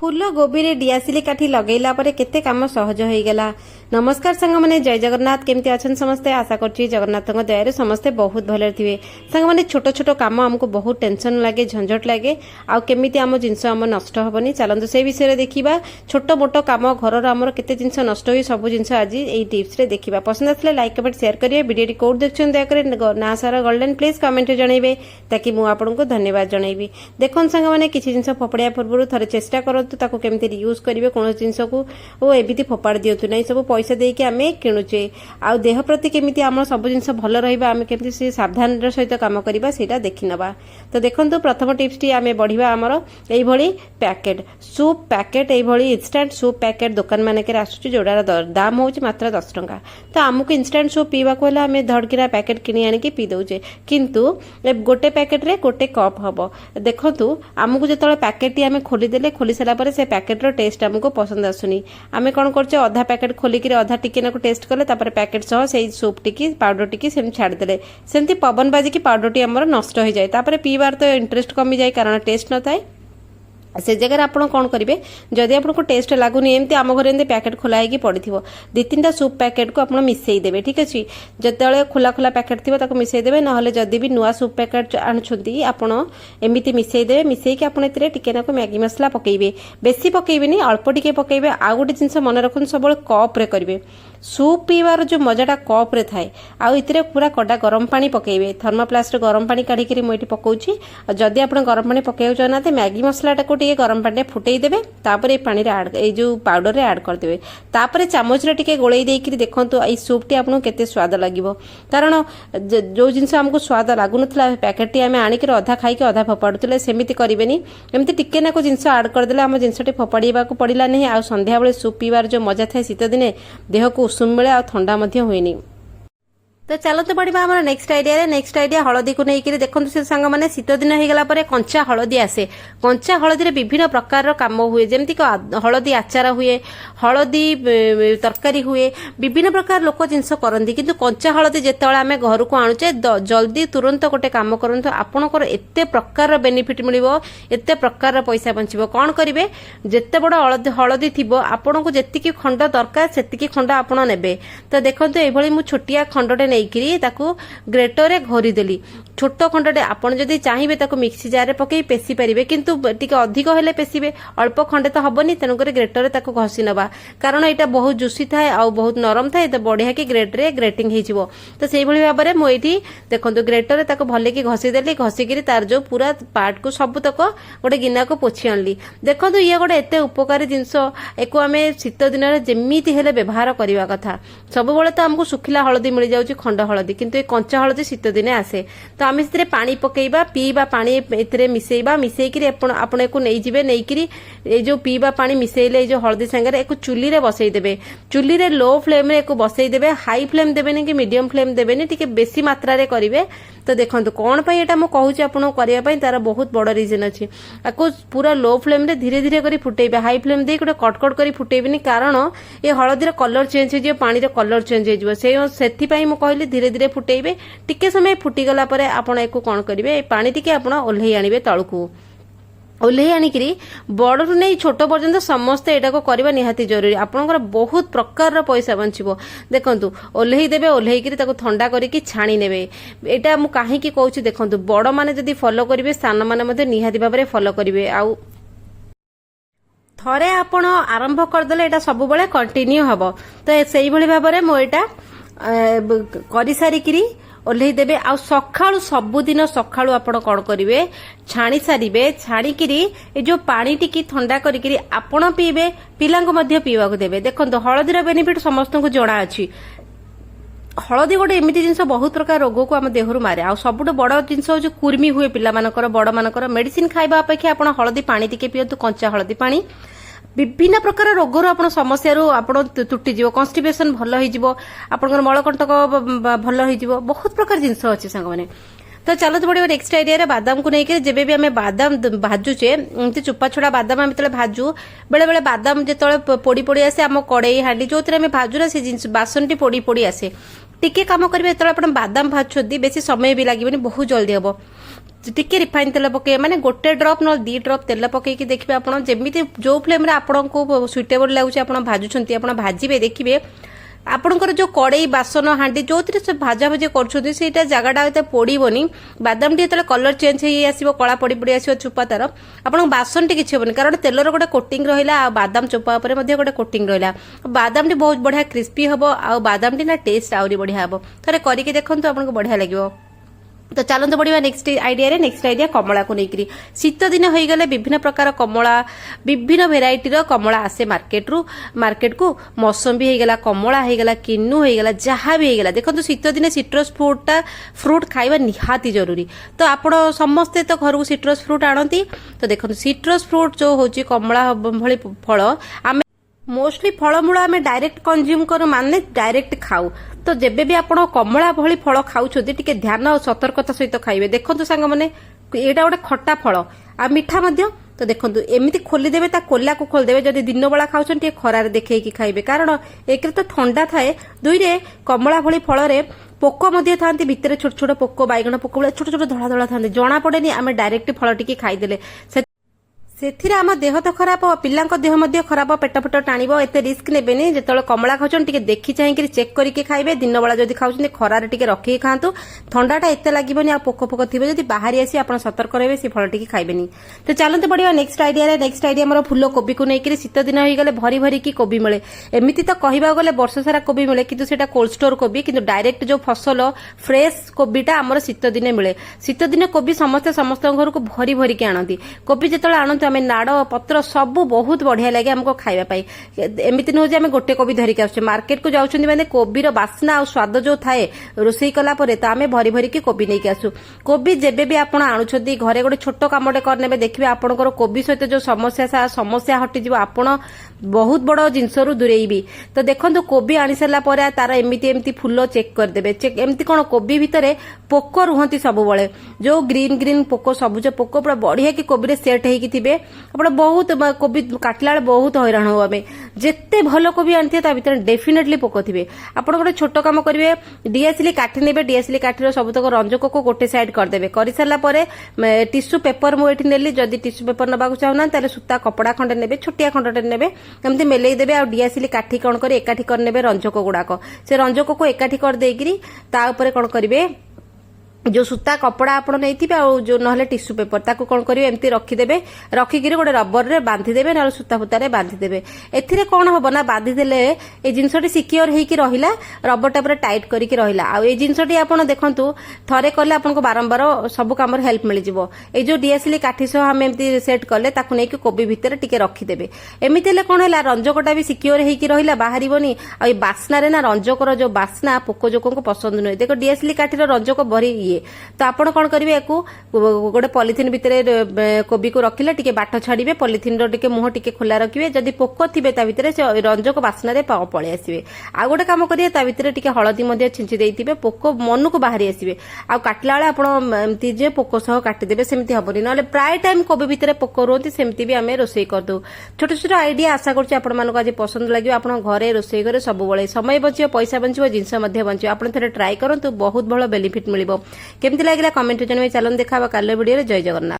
फूल गोभी रे डियासिली काठी लगेला परे केते काम सहज हो गला। नमस्कार सांग माने, जय जगन्नाथ। केमती अछन समस्ते? आशा करछि जगन्नाथ दया समस्ते बहुत भले थे। सांग माने छोट छोट काम हमको बहुत टेंशन लगे, झंझट लगे, आउ केमिति आम जिनस आम नष्ट हेनी। चलते से विषय देखा छोट मोट काम घर आमर केते जिनस नष्ट हुई सब जिनस आज ये टिप्स रे देखा। पसंद आसले लाइक कमेंट शेयर करिए। वीडियो कोड देखछन दया ना सारा गोल्डन प्लीज कमेंट जनइबे ताकि मु आपनको धन्यवाद जनइबी। देखन सांग माने किछि जिनस फोपड़िया पूर्व थरे चेष्टा करंतु ताको केमिति यूज करिवे। कोन जिनस को ओ एबिति फोपाड़ दियंतु नै। सब पैसा देके आमे किणुचे आ देह प्रति केमिति आम सब जिनस भल रहिबा, आमे केमिति से सावधान सहित काम करिबा सेटा देखिनबा। तो देखंतु प्रथम टिप्स टी आमे बढ़िबा हमर एई भली पैकेट सूप पैकेट, एई भली इंस्टेंट सूप पैकेट दुकान माने के आसुची, जोडार दाम होउची मात्र 10 टंका। तो आमको इंस्टेंट सूप पीवा को हला आमे धड़किरा पैकेट किनी आनी के पी दउचे, किंतु गोटे पैकेट रे गोटे कप हबो। देखंतु आमको जेतळे पैकेट टी आमे खोली देले, खोली सला परे से पैकेट रो टेस्ट हमको पसंद आसुनी। आमे कोन करचे अधा पैकेट खोली कि अधा टिके ना को टेस्ट कले, तापर पैकेट सह सेई सूप टिकी पाउडर टिकी सेम छाड़ देले, सेमती पवन बाजी की पाउडर टी हमर नष्ट हो जाए। तापर पीबार तो इंटरेस्ट कमी जाए कारण टेस्ट न थाए। से जगह आप कौन करेंगे, जदि आपको टेस्ट लगुनि एमती आम घर एमती पैकेट खोला होगी पड़ी दु तीन सूप पैकेट को आप मिसईदेवे। ठीक अच्छे, जिते खोला खोला पैकेट थी मिसईदेवे, ना जदि भी नुआ सूप पैकेट आणुंट आपड़ एमती मिसईदेवे। मिसईक आप टिकेनाक मैगी मसला पकेबे, बेसी पकेबेनी, अल्प टिके पकेबे। आ गोटे जिनस मन रखुन सब कप रे करेंगे। सूप पीवार जो मजाटा कप रे थाए। आउ पूरा कड़ा गरम पानी पकेबे, थर्मोप्लास्ट गरम पानी काढ़ी मुझे पकाउछि। जदि आप गरम पानी पकेउ चाहते मैगी मसलाटा को गरम पानी फुटई देबे, तापर पानी रे ऐड ए जो पाउडर रे ऐड कर देबे। तापर चामच रे टिके गोळई देइकरी देखंतु ए सूप टी आपन केते स्वाद लागिवो। कारण जो जिनस हमको स्वाद लागु नथला पैकेट टी आमे आनी के अधा खाई के अधा फोपाडुतले, सेमिति करिवेनी। एमति टिके ना को जिनस ऐड कर देले हम जिनसटी फोपाडीबा को पड़िला नहीं। आ संध्या बेले सूप पीवार जो मजा थाए शीत दिने देह को उषुम मिले आ ठंडा मध्य होइनी। तो चलते बढ़िया आम नेक्स्ट आइडिया। नेक्स्ट आइडिया हलदी को लेकिन देखो से सांग मैंने शीत दिन होगला कंचा हलदी आसे। कंचा हलदी रे विभिन्न प्रकार काम हुए, जमती हलदी आचार हुए, हलदी तरकारी हुए, विभिन्न प्रकार लोक जिनस करती। किंतु कंचा हलदी जिते आम घर को आणुचे जल्दी तुरंत गोटे काम करंतु, आपणकर एते प्रकार बेनिफिट मिलिबो, एते प्रकार पैसा बंचिबो। कौन करिवे, जेते बड़ हलदी थिबो आपन को जेतिकी खंड दरकार सेतिकी खंड आपण नेबे। तो देखंतु एई भली मु छोटिया खंडटे ग्रेटर रे घोरी देली। छोट खंडटे आपन जदि चाहिए ताको मिक्सी जार रे पकई पेसी पारिबे, किंतु टिके अधिक हेले पेसीबे, अल्प खंडे तो हबनी। तेणुकर ग्रेटर रे ताको घसी नबा, कारण एटा बहुत जुसी थाए आ बहुत नरम थाए। तो बढ़िया कि ग्रेटर रे ग्रेटिंग हेजिवो। तो सेही भली भाबरे मु एठी देखंतु ग्रेटर रे ताको भले कि घसी देली, घसी किरी तार जो पूरा पार्ट को सब तक गोटे गिना को पोछि आनली। देखंतु ये गोटे एते उपकारी जिंस, एको आमे शीत दिन रे जेमिति हेले व्यवहार करिवा कथा। सब बेले तो हमको सुखिला हलदी मिल जाउची, खंड हलदी, किंतु ये कंचा हलदी शीत दिने आसे। तो आम से पानी पकेबा, पीवा पानी ए मिसेबा, मिसेकी आपण को नहीं जिबे, नहीं करी ए जो पीवा पानी मिसेले जो हलदी संगे एक चुली रे बसई देबे। चुली रे लो फ्लेम रे एक बसई देबे, हाई फ्लेम देबेनी कि मीडियम फ्लेम देबेनी, टिके बेसी मात्रा रे करिवे। तो देखंतु कोन पई एटा मु कहूची आपण करिया पई, तार बहुत बड़ रीजन अछि। आको पूरा लो फ्लेम रे धीरे धीरे करी फुटेबे, हाई फ्लेम दे गोटे कटकट करी फुटेबेनी, कारण ये हलदी रे कलर चेंज हो जिवो, पानी रे कलर चेंज हो जिवो। सेथि पई मु कहली धीरे धीरे फुटेबे। टिके समय फुटी गला परे आपण एको कोन करिवे, पानी टिके आपण ओल्हेई आनिबे तळकू। ओल्हेई आनिकरी बड़ू नहीं छोट पर्यंत समस्ते एटा को करबा निहाती जरूरी। आपनकर बहुत प्रकार पैसा बंचिबो। देखंतु ओल्हेई देबे, ओल्हेई करी ताको ठंडा करी कि छाणी नेबे। एटा मु काहे की कहूची, देखंतु बड़ माने जदी फॉलो करिवे, सान माने मध्ये निहाती भाबरे फॉलो करिवे। आउ थरे आपण आरंभ कर देले एटा सब बेले कंटिन्यू हबो। तो सेही भली भाबरे मो एटा करि सारी किरी ओल्हेई देबे। आ सखाळु सबुदिन सखाळु आपण कोन करिवे, छाणी सारिबे। छाणीकिरी ए जो पानी टिकी ठंडा करिकिरी आपण पीबे, पिलांको मध्ये पीवा को देबे। देखंतु हळदीर बेनिफिट समस्त को जणा अछि। हलदी गोटे एमती जिनस बहुत प्रकार रोग को आम देहरु मारे। आ सबुठ बड़ जिनस जो कुर्मी हुए पिला मानकर, बड़ मानकर मेडिसिन खाइबा अपेक्षा आपण हलदी पानी टिके पियंतु, कंचा हलदी पानी। विभिन्न प्रकार रोगर आप समस्या आप तुटिज, कन्स्टिपेशन भल हो, आपंकर मलकंटक भल हो, बहुत प्रकार जिनस अच्छे सांग मैंने। तो चलते पड़े नेक्स्ट आइडिया बादाम को लेकर, जब भी आम बादाम भाजुचे एमती चुपा छड़ा बादाम आम जो भाजु, बेले बेले बादाम जो पोड़ी पोड़ी आसे आम कड़ई हांडी जो भाजुना से जिन बासन टी पोड़ी पोड़ी आसे। टिके काम करेंगे, जो बादाम भाजुंट बेसी समय भी लगे, बहुत जल्दी हम। टिके रिफाइन तेल पके माने गोटे ड्रप न 2 ड्रप तेल पकेकी देखिए आपण जेमिति जो फ्लेम रे आपनको सुइटेबल लागुची आपण भाजुछंती आपण भाजिबे देखिबे आपणकर जो कड़ई बासन हांडी जो से भाजा भाजी कर जगटा एत पोड़बनी बादाम टी जो कलर चेंज हो कला पड़ी पड़ी आस चोपा तार आप बासन टी किसी हेनी कारण तेलर गोटे कोटिंग रहा बादाम चोपा गोटे कोटिंग रहा बादाम टी बहुत बढ़िया क्रिस्पी हम आ बादाम टी ना टेस्ट आहरी बढ़िया हम थे करके देखो आपको बढ़िया लगे। तो चलते बढ़िया नेक्स्ट आइडिया कमला को लेकर शीत दिन हो गले विभिन्न प्रकार कमला विभिन्न भेराइटी कमला आसे मार्केट को मौसमी हो गला कमला हो गला किन्नू हो गला जहाँ भी हो गला देखो शीत दिन सिट्रस फ्रूट खाइबा निहाती जरूरी। तो आपण समस्ते तो घर को सिट्रस फ्रूट आणती तो देखो सिट्रस फ्रूट जो होची कमला भली फल आम मोस्टली फलमूल आम डायरेक्ट कंज्यूम कर माने डायरेक्ट खाऊ तो जेबे भी आपण कमला भली फल खाउछोती टिके ध्यान और सतर्कता सहित खाइबे। देखो सांग माने एटा गोटे खट्टा फल आ मीठा मध्य तो देखो एमती खोलीदेवे ता कोला को खोलदेवे जदि दिन बेला खाउछन टिके खरार देखैकी खाइबे कारण एक तो ठंडा थाए दुई रे कमला भली फल रे पोक मध्य थांती भितर छोट छोट पोक बैगण पोक छोट छोट धड़ा धड़ा थांती जना पड़ेनी आम डायरेक्ट फल टिके खाइदेले से आम देह तो खराब पिला देह मध्य खराब पेट फेट टाणब एत रिस्क नेबेनी जो कमला खाऊन टे देखी चाहिए चेक करके खाइबे दिन बेला जब खाऊँ खरार टे रखिए खातु ठंडाटा एत लगभग आ पोक फोक थी जब बाहरी आसी आप सतर्क रहे से फल टी खाइबेनी। तो चलते बढ़िया नेक्स्ट आइडिया मोर फुल कोबी को लेकर शीत दिन हो गले भरी भरी की कोबी मिले एमती तो कहवा गले वर्ष सारा कोबी मिले कि कोल्ड स्टोर कोबी कि डायरेक्ट जो फसल फ्रेश कोबीटा आमर शीत दिन मिले शीत दिन कोबी समस्त घर को भरी भरी के आणती कोबी जो आणती आम नाड़ पत्र सब बहुत बढ़िया लगे आमको खाइबाई एमती नुह आम गोटे कोबी धरिक आस मार्केट को जाऊँ मैंने कोबीर बास्ना और स्वाद जो थाए रोषेई कला तो आम भरी भरी की कोबी नहीं आसू कोबी जेबे भी आप आणुछंती घरे गोटे छोट कामटे करने देखिए आपंकर कोबी सहित जो समस्या हटिज आपण बहुत बड़ जिनस दूरेबी। तो देखो कोबी आनी सारा पर तार एमती फुल चेक करदे एमती कौन कोबी भितर पोक रुहती सब बड़े जो ग्रीन ग्रीन पोक सबुज पोक पूरा बढ़िया कि कोबी सेट होती थे आप बहुत कोबी काटला बहुत हैरान हो आम जिते भल कोबी आनी भितर डेफिनेटली पोक थे आप गोटे छोट कम करेंगे डीएसएल काठी ने डीएसएल काठीर सबतक रंजक को गोटे साइड करदे कर सारापर टिश्यू पेपर मुझे नेली जदि टिश्यू पेपर नवा चाहूना सूता कपड़ा खंडे ने छोटिया खंडटे ने एमती मेलई देवे आ डीएसएल काठी कौन कर एकाठी करने रंजक गुड़ाक से रंजक को एकाठी कर देकरी ता ऊपर कौन करेंगे जो सूता कपड़ा आप नहीं जो ना टिश्यू पेपर ताको कौन करेंगे एमती रखीदे रखिकी गोटे रबर रे बांधिदेवे ना सूता फूतार बांधिदेवे एथिरे कौन हम ना बांधिदेले ये जिनसटी सिक्योर होइकी रहिला रबरटा पूरा टाइट करिकी रहिला आ ये जिनसटी आपण देखंतु थरे कले आपनको बारंबार सब काम हेल्प मिल जिवो ए जो डीएसएल काठी सह हम एमती सेट कले ताकू नै कोबी भितर टिके रखीदेवे एमती ले कौन है रंजकटा भी सिक्योर होइकी रहिला बाहरिबनी आ ये बास्ना रे ना रंजकर जो बास्ना पोक जोकों को पसंद नुहे देखो डीएसएल काठीर रंजक भरी ये तो आपण कौन करेंगे या गोटे पॉलिथिन भितर कोबी को रखिले टिके बाट छाड़िबे पॉलिथिन टिके मुह टिके खोला रखिबे जदि पोक थिबे ता भितर से रंजक बास्ना रे पळे आसीबे आ गोटे काम करिए ता भितर टिके हळदी मध्ये छिंची देइथिबे पोक मन को बाहरी आसीबे आ काटला वाला आपण एमती जे पोक सह काटी देबे सेमती हबनी नले प्राय टाइम कोबी भितर पोक रोती सेमती भी आमे रोसई कर दो छोट छोट आइडिया आशा करछि आपण मानको आज पसंद लागियो आपण घरे रोसई करे सब बळे समय बचियो पैसा बचियो जिंस मध्ये बचियो आपण थरे ट्राई करंतु बहुत भलो बेनिफिट मिलिबो केमती लागला कमेंट जनवे चलन देखा कालो वीडियो जय जगन्नाथ।